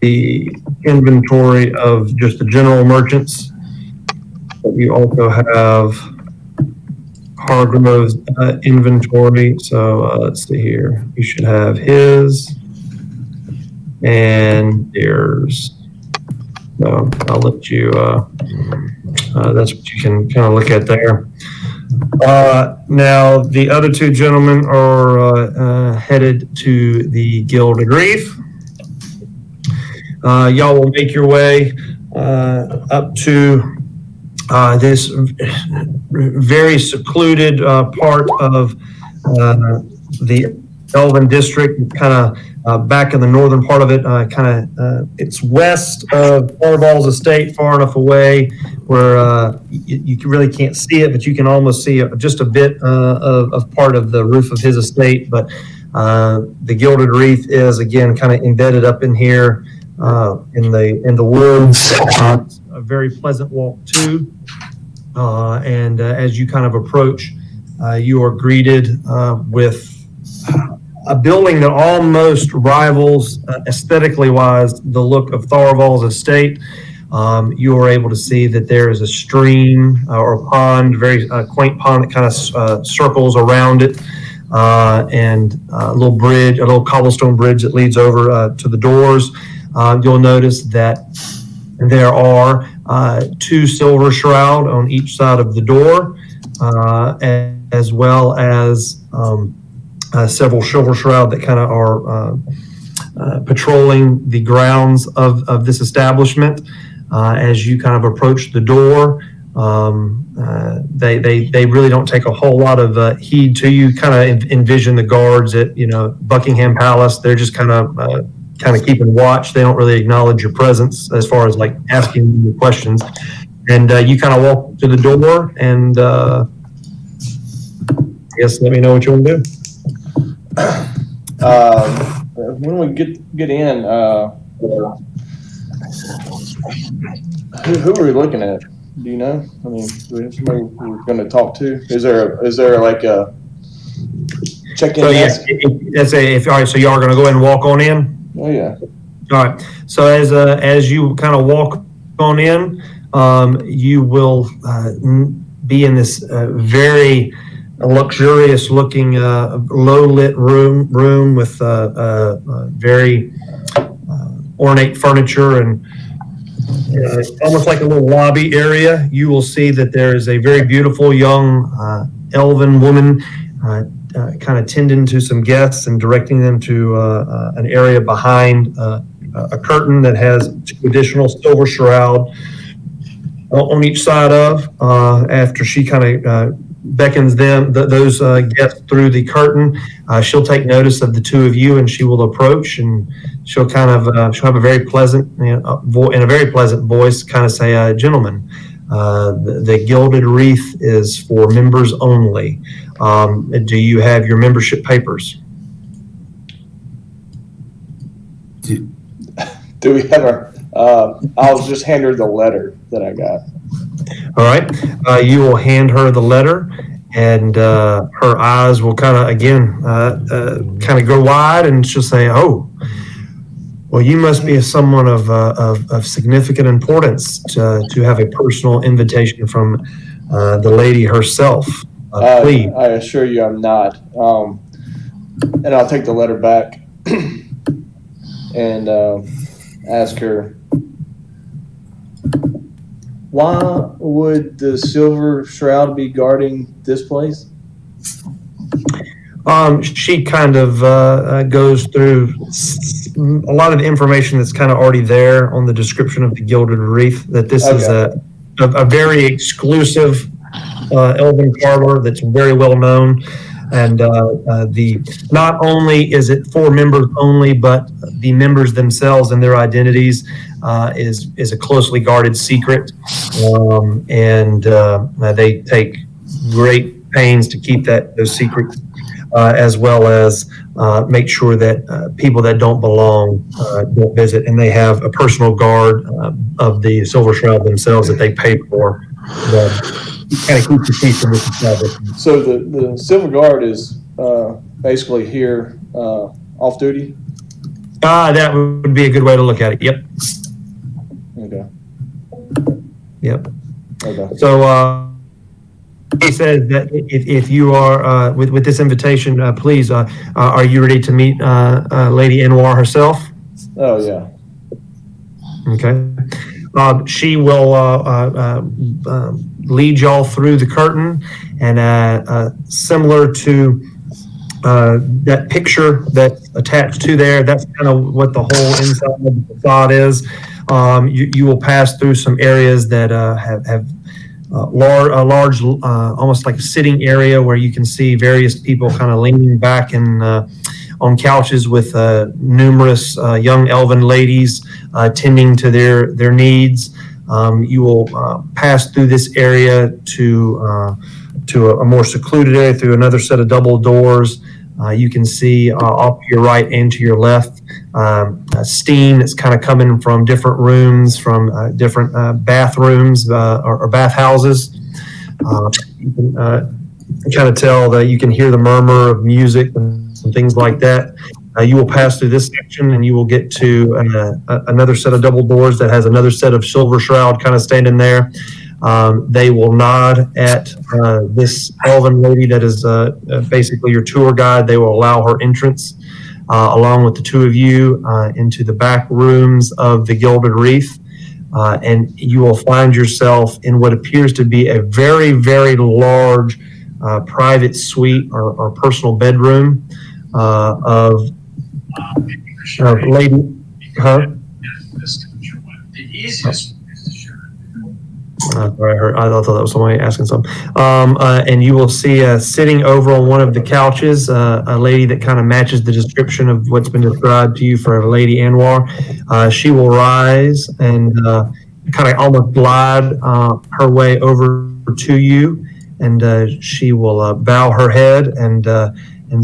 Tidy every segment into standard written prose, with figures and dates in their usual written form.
the inventory of just the general merchants. But you also have Hargrove's inventory. So let's see here. You should have his and theirs. So I'll let you, that's what you can kind of look at there. Now, the other two gentlemen are headed to the Gilded Wreath. Y'all will make your way up to this very secluded part of the Elven District, kind of back in the northern part of it. It's west of Thorvald's estate, far enough away where you really can't see it, but you can almost see just a bit of part of the roof of his estate. But the Gilded Wreath is again kind of embedded up in here in the woods. A very pleasant walk too, and as you kind of approach, you are greeted with a building that almost rivals, aesthetically wise, the look of Thorvald's estate. You are able to see that there is a stream or a pond, very quaint pond that kind of circles around it, and a little bridge, a little cobblestone bridge that leads over to the doors. You'll notice that there are two silver shroud on each side of the door, as well as several silver shroud that kind of are patrolling the grounds of this establishment. As you kind of approach the door, they really don't take a whole lot of heed to you. Kind of envision the guards at Buckingham Palace. They're just kind of keeping watch. They don't really acknowledge your presence as far as like asking you questions. And you kind of walk to the door, and I guess let me know what you want to do. When we get in, who are we looking at? Do you know? I mean, do we have somebody we're going to talk to? Is there like a check-in desk? All right. So y'all are going to go ahead and walk on in. Oh yeah. All right. So as you kind of walk on in, you will be in this very luxurious looking low lit room with very ornate furniture and almost like a little lobby area. You will see that there is a very beautiful young elven woman kind of tending to some guests and directing them to an area behind a curtain that has two additional silver shroud on each side of. After she kind of beckons those guests through the curtain, she'll take notice of the two of you, and she will approach, and she'll kind of she'll have a very pleasant in a very pleasant voice kind of say, gentlemen, the Gilded Wreath is for members only. Do you have your membership papers? Do we have our I'll just hand her the letter that I got. All right. You will hand her the letter, and her eyes will kind of again kind of go wide, and she'll say, "Oh, well, you must be someone of significant importance to have a personal invitation from the lady herself. Please." I assure you, I'm not. And I'll take the letter back and ask her, why would the Silver Shroud be guarding this place? She kind of goes through a lot of the information that's kind of already there on the description of the Gilded Wreath, that this is a very exclusive elven parlor that's very well known. And not only is it for members only, but the members themselves and their identities is a closely guarded secret, and they take great pains to keep those secrets, as well as make sure that people that don't belong don't visit, and they have a personal guard of the Silver Shroud themselves that they pay for. Kind of keep the peace in this establishment. So the Silver Guard is basically here off duty? That would be a good way to look at it. Yep. Okay. Yep. Okay. So he says that if you are with this invitation, please, are you ready to meet Lady Anwar herself? Oh yeah. Okay. She will lead y'all through the curtain, and similar to that picture that's attached to there, that's kind of what the whole inside of the facade is. You will pass through some areas that have large, almost like a sitting area where you can see various people kind of leaning back and on couches with numerous young elven ladies tending to their needs. You will pass through this area to a more secluded area through another set of double doors. You can see off to your right and to your left steam that's kind of coming from different rooms, from different bathrooms or bathhouses. You can kind of tell that you can hear the murmur of music and things like that. You will pass through this section and you will get to another set of double doors that has another set of silver shroud kind of standing there. They will nod at this elven lady that is basically your tour guide. They will allow her entrance along with the two of you into the back rooms of the Gilded Wreath. And you will find yourself in what appears to be a very, very large private suite or personal bedroom of lady. Huh? Sorry, I thought that was somebody asking something. And you will see sitting over on one of the couches a lady that kind of matches the description of what's been described to you for Lady Anwar. She will rise and kind of almost glide her way over to you, and she will bow her head and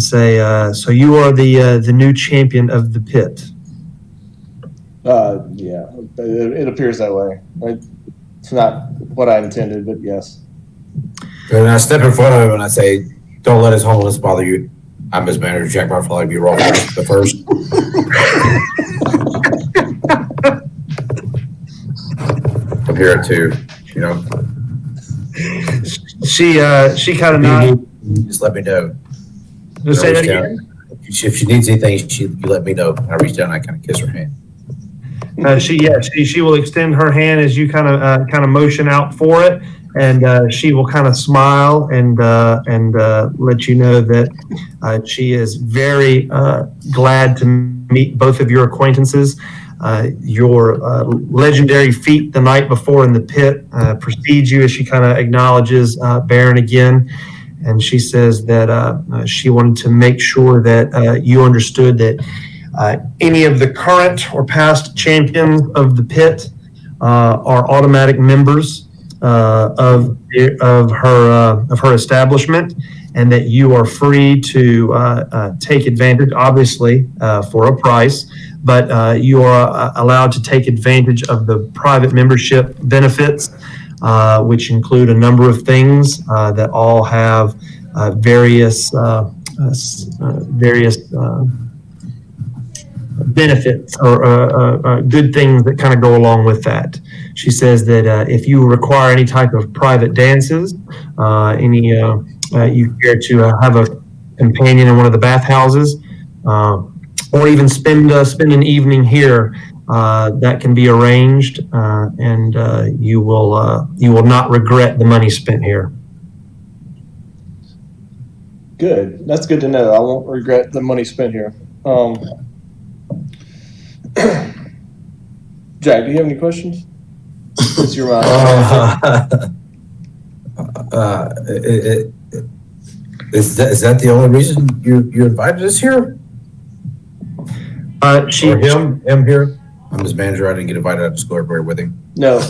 say, "So you are the new champion of the pit." Yeah, it appears that way. It's not what I intended, but yes. And I step in front of him and I say, "Don't let his homeless bother you. I'm his manager, Jack Barfly. Be roll the first." I'm here at 2, you know. She kind of nods. Just let me know. Just say that again. If she needs anything, you let me know. I reach down and I kind of kiss her hand. She will extend her hand as you kind of motion out for it, and she will kind of smile and let you know that she is very glad to meet both of your acquaintances. Your legendary feat the night before in the pit precedes you as she kind of acknowledges Baron again. And she says that she wanted to make sure that you understood that any of the current or past champions of the pit are automatic members of her establishment, and that you are free to take advantage, obviously for a price, but you are allowed to take advantage of the private membership benefits, which include a number of things that all have various benefits or good things that kind of go along with that. She says that if you require any type of private dances, you care to have a companion in one of the bathhouses, or even spend an evening here, that can be arranged, and you will not regret the money spent here. Good. That's good to know. I won't regret the money spent here. Jack, do you have any questions? It's your mind. Is that the only reason you invited us here? Or him here? I'm his manager. I didn't get invited. I just go everywhere with him. No,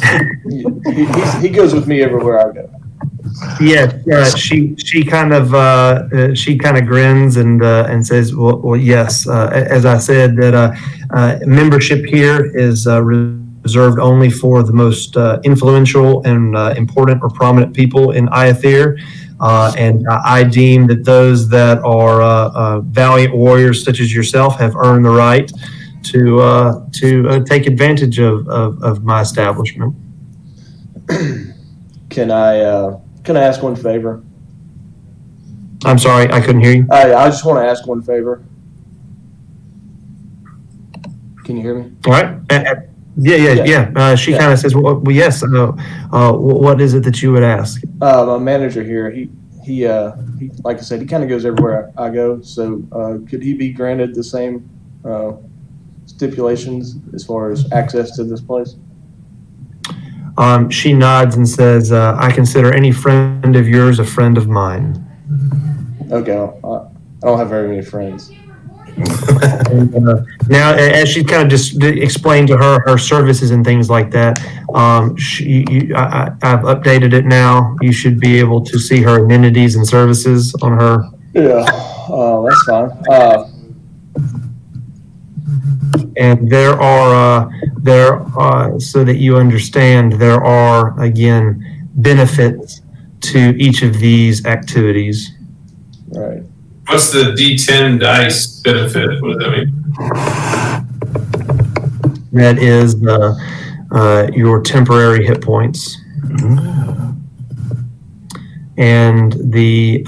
he goes with me everywhere I go. Yes, she kind of grins and says, well, yes. As I said, that membership here is reserved only for the most influential and important or prominent people in Iathir. And I deem that those that are valiant warriors such as yourself have earned the right to take advantage of my establishment. Can I ask one favor? I'm sorry, I couldn't hear you. I just want to ask one favor. Can you hear me? All right. Yeah. She kind of says, well, yes. What is it that you would ask? My manager here, he like I said, he kind of goes everywhere I go. So could he be granted the same stipulations as far as access to this place? She nods and says, I consider any friend of yours a friend of mine. Okay, I don't have very many friends. And, now, as she kind of just explained to her services and things like that, I've updated it now. You should be able to see her amenities and services on her. Yeah, that's fine. And there are, so that you understand, there are, again, benefits to each of these activities. Right. What's the D10 dice benefit? What does that mean? That is your temporary hit points. And the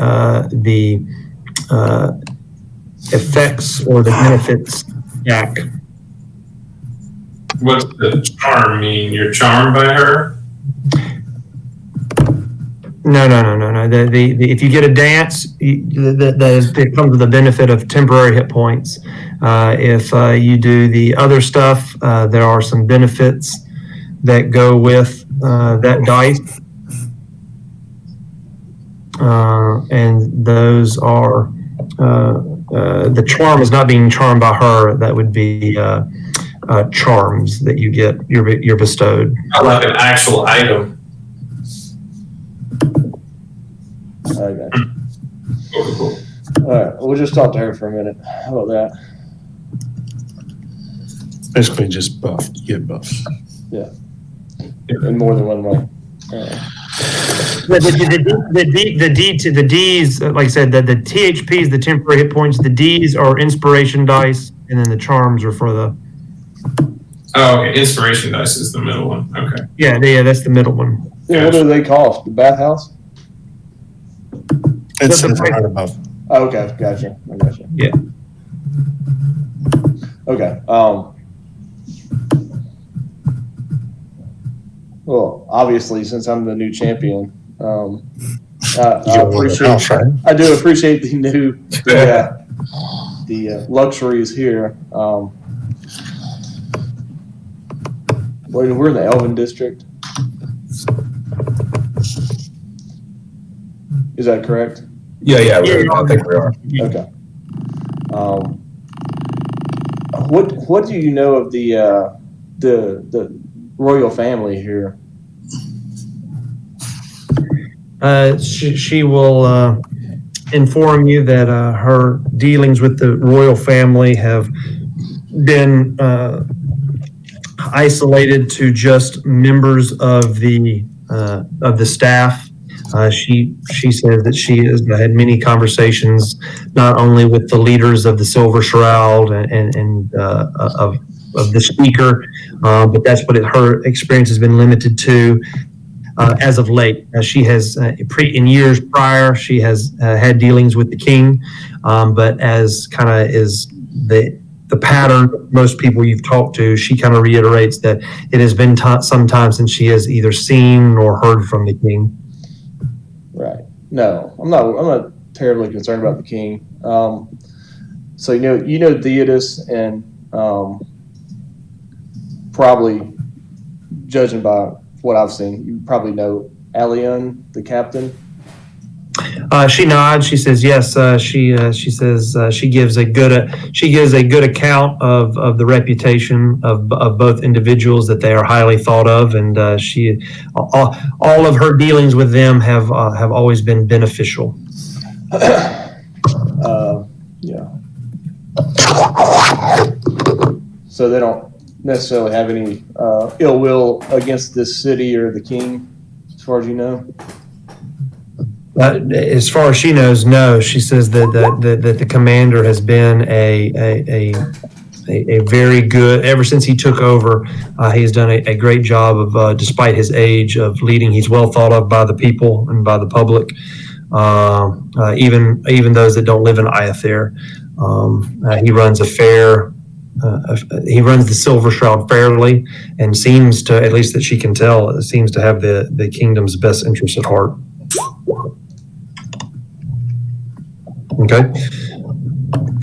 effects or the benefits stack. What's the charm mean? You're charmed by her? No. If you get a dance, it comes with the benefit of temporary hit points. If you do the other stuff, there are some benefits that go with that dice. And those are, the charm is not being charmed by her. That would be charms that you get, you're bestowed. I like an actual item. Okay. All right, we'll just talk to her for a minute. How about that? Basically, just buff. You get buffs. Yeah. In more than one way. The D's, like I said, the THPs, the temporary hit points, the D's are inspiration dice, and then the charms are for the. Oh, okay. Inspiration dice is the middle one. Okay. Yeah, that's the middle one. Yeah, what do they cost? The bathhouse? It's That's the- right above. Oh, okay, gotcha. I gotcha. Yeah. Okay. Well, obviously, since I'm the new champion, I do appreciate the new the luxuries here. We're in the Elven district. Is that correct? Yeah, I think we are. Okay. What do you know of the royal family here? She will inform you that her dealings with the royal family have been isolated to just members of the staff. She says that she has had many conversations, not only with the leaders of the Silver Shroud and of the speaker, but that's what her experience has been limited to as of late. She has in years prior, she has had dealings with the king, but as kind of is the pattern, most people you've talked to, she kind of reiterates that it has been some time since she has either seen or heard from the king. Right. No, I'm not terribly concerned about the king. So you know Theodos, and probably judging by what I've seen, you probably know Alion, the captain. She nods. She says yes. She says she gives a good account of the reputation of both individuals, that they are highly thought of, and all of her dealings with them have always been beneficial. Yeah. So they don't necessarily have any ill will against this city or the king, as far as you know. As far as she knows, no. She says that the commander has been a a very good, ever since he took over, he's done a great job of, despite his age, of leading. He's well thought of by the people and by the public, even those that don't live in Iathir. He runs a fair, he runs the Silver Shroud fairly, and seems to, at least that she can tell, seems to have the kingdom's best interests at heart. Okay.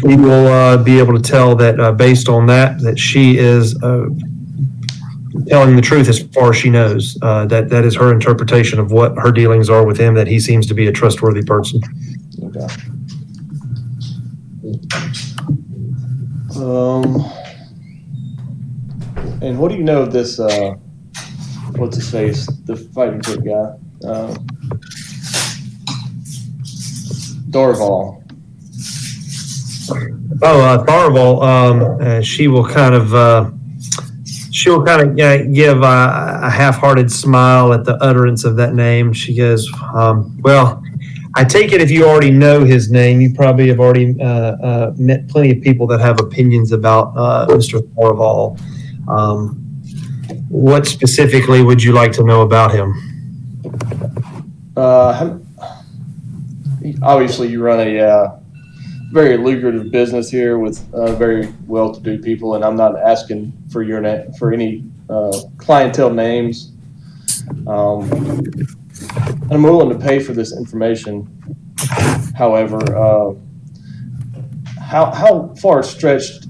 You will be able to tell that based on that she is telling the truth as far as she knows. That is her interpretation of what her dealings are with him, that he seems to be a trustworthy person. Okay. And what do you know of this, what's his face, the fighting pit guy? Dorval. Tharival, she will kind of give a half-hearted smile at the utterance of that name. She goes, well, I take it if you already know his name, you probably have already met plenty of people that have opinions about Mr. Tharival. What specifically would you like to know about him? Obviously, you run a very lucrative business here with very well-to-do people, and I'm not asking for your for any clientele names. I'm willing to pay for this information. However, how far stretched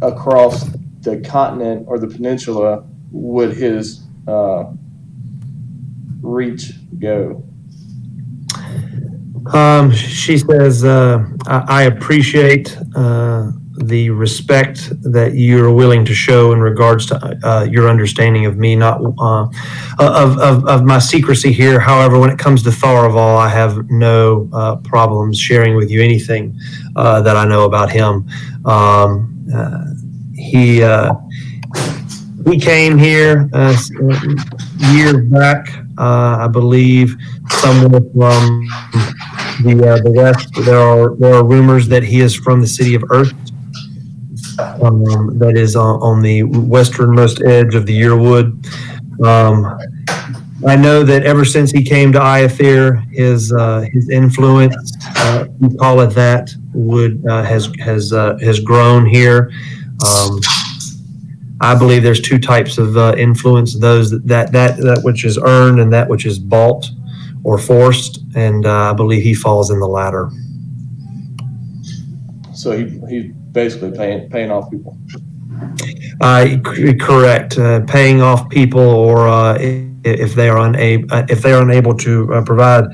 across the continent or the peninsula would his reach go? She says, I appreciate the respect that you're willing to show in regards to your understanding of me, not of my secrecy here. However, when it comes to Tharival, I have no problems sharing with you anything that I know about him. He came here years back, I believe, somewhere from the west. There are rumors that he is from the city of Earth, that is on the westernmost edge of the Yearwood. I know that ever since he came to Iathir, his influence, we call it that, has grown here. I believe there's two types of influence: those that which is earned and that which is bought or forced, and I believe he falls in the latter. So he's basically paying off people. Correct. Paying off people, or if they are unable to provide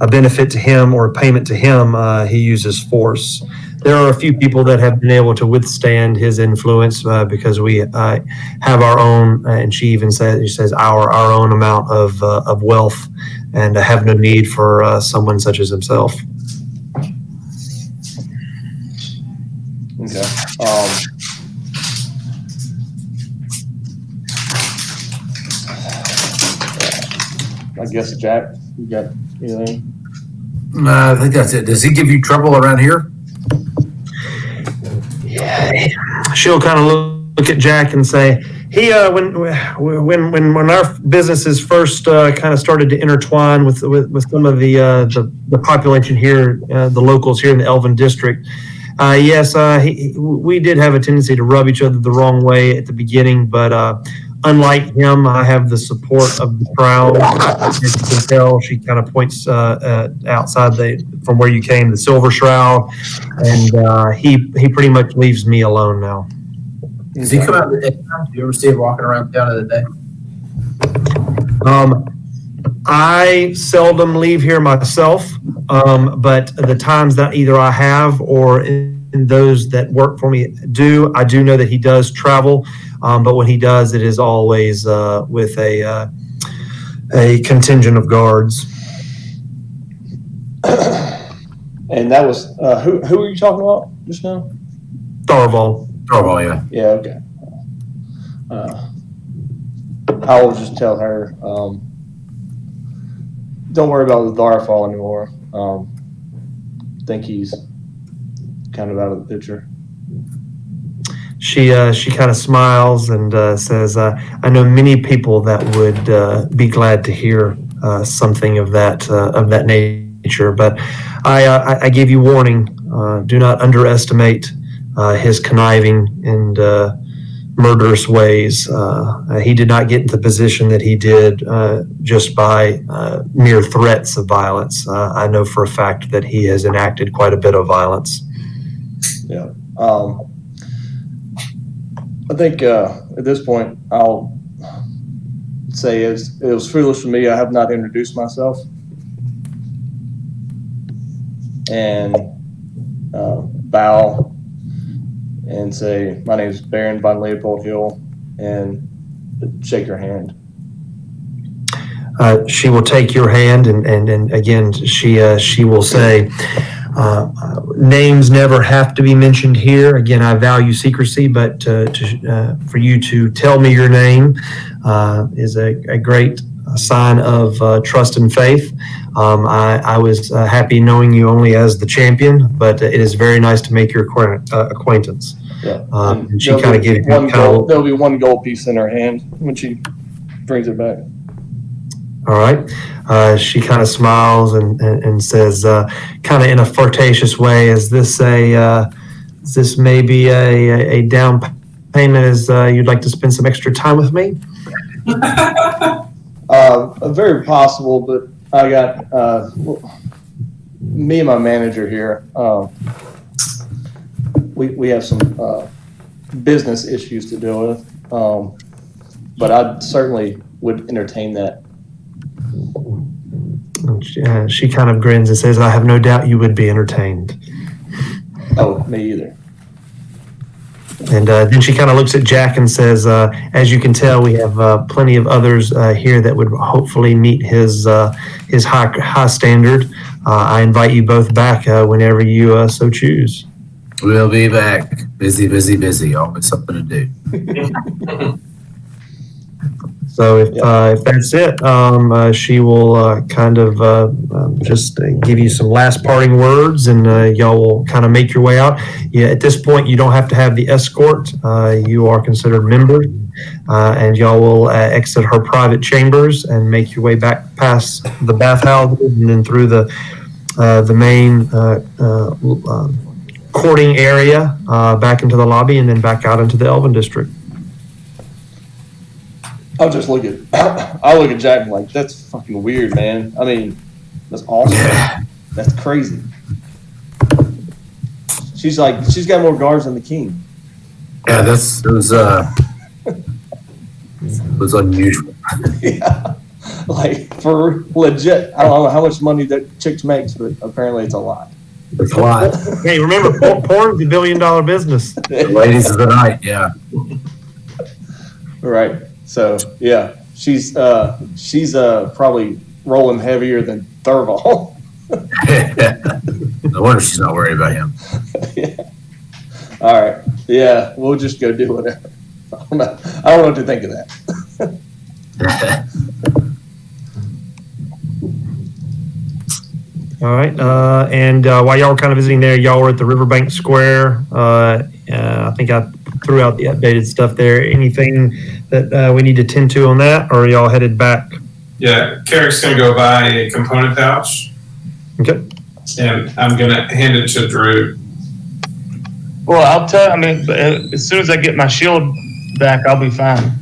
a benefit to him or a payment to him, he uses force. There are a few people that have been able to withstand his influence because we have our own, and she even says our own amount of wealth, and have no need for someone such as himself. Okay. I guess, Jack, you got anything? I think that's it. Does he give you trouble around here? She'll kind of look at Jack and say, "He when our businesses first kind of started to intertwine with some of the population here, the locals here in the Elven District, yes, we did have a tendency to rub each other the wrong way at the beginning, but unlike him, I have the support of the crowd. As you can tell, she kind of points outside from where you came, the Silver Shroud, and he pretty much leaves me alone now." Does he come out in the daytime? Do you ever see him walking around town in the day? I seldom leave here myself, but the times that either I have or in those that work for me I do know that he does travel, but when he does, it is always with a contingent of guards. And that was who are you talking about just now? Tharival. Oh, yeah. Yeah. Okay. I will just tell her, don't worry about the Darfall anymore. Think he's kind of out of the picture. she kind of smiles and says, "I know many people that would be glad to hear something of that nature, but I give you warning. Do not underestimate his conniving and murderous ways. He did not get into the position that he did just by mere threats of violence. I know for a fact that he has enacted quite a bit of violence." Yeah. I think at this point, I'll say it was foolish for me. I have not introduced myself. And bow and say, "My name is Baron von Leopold Hill," and shake your hand. She will take your hand, and again, she will say, "Names never have to be mentioned here. Again, I value secrecy, but for you to tell me your name is a great sign of trust and faith. I was happy knowing you only as the champion, but it is very nice to make your acquaintance." Yeah. And she kind of gives you there'll be one gold piece in her hand when she brings it back. All right. She kind of smiles and says, kind of in a flirtatious way, "Is this maybe a down payment as you'd like to spend some extra time with me?" Very possible, but I got me and my manager here. We have some business issues to deal with, but I certainly would entertain that. She kind of grins and says, "I have no doubt you would be entertained." Oh, me either. And then she kind of looks at Jack and says, "As you can tell, we have plenty of others here that would hopefully meet his high standard. I invite you both back whenever you so choose." We'll be back. Busy, busy, busy. Always something to do. So if that's it, she will kind of just give you some last parting words, and y'all will kind of make your way out. Yeah, at this point, you don't have to have the escort. You are considered members, and y'all will exit her private chambers and make your way back past the bathhouses and then through the main courting area back into the lobby and then back out into the Elven District. I'll look at Jack and like, "That's fucking weird, man. I mean, that's awesome. Yeah. That's crazy." She's got more guards than the king. Yeah, it was unusual. Yeah. Like, for legit. I don't know how much money that chick makes, but apparently it's a lot. It's a lot. Hey, remember, porn's a $1 billion business. The ladies of the night, yeah. Right. So yeah, she's probably rolling heavier than Thurval. No wonder she's not worried about him. Yeah. All right. Yeah, we'll just go do whatever. I don't know what to think of that. All right. And while y'all were kind of visiting there, y'all were at the Riverbank Square. I think I threw out the updated stuff there. Anything that we need to tend to on that, or are y'all headed back? Yeah, Carrick's gonna go buy a component pouch, Okay. and I'm gonna hand it to Drew. Well, as soon as I get my shield back, I'll be fine.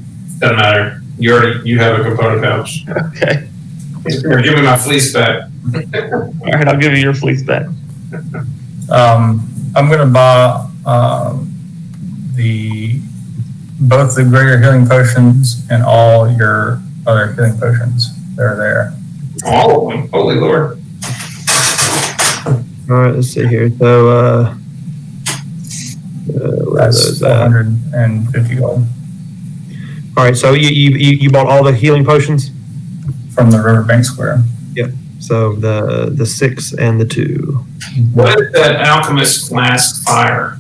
Doesn't matter. You have a component pouch. Okay. Or give me my fleece back. All right, I'll give you your fleece back. I'm going to buy both the greater healing potions and all your other healing potions that are there. All of them. Holy Lord. All right. Let's see here. So, That's 450 gold all right. So you bought all the healing potions? from the Riverbank Square. So the 6 and the 2. What is that alchemist flask fire?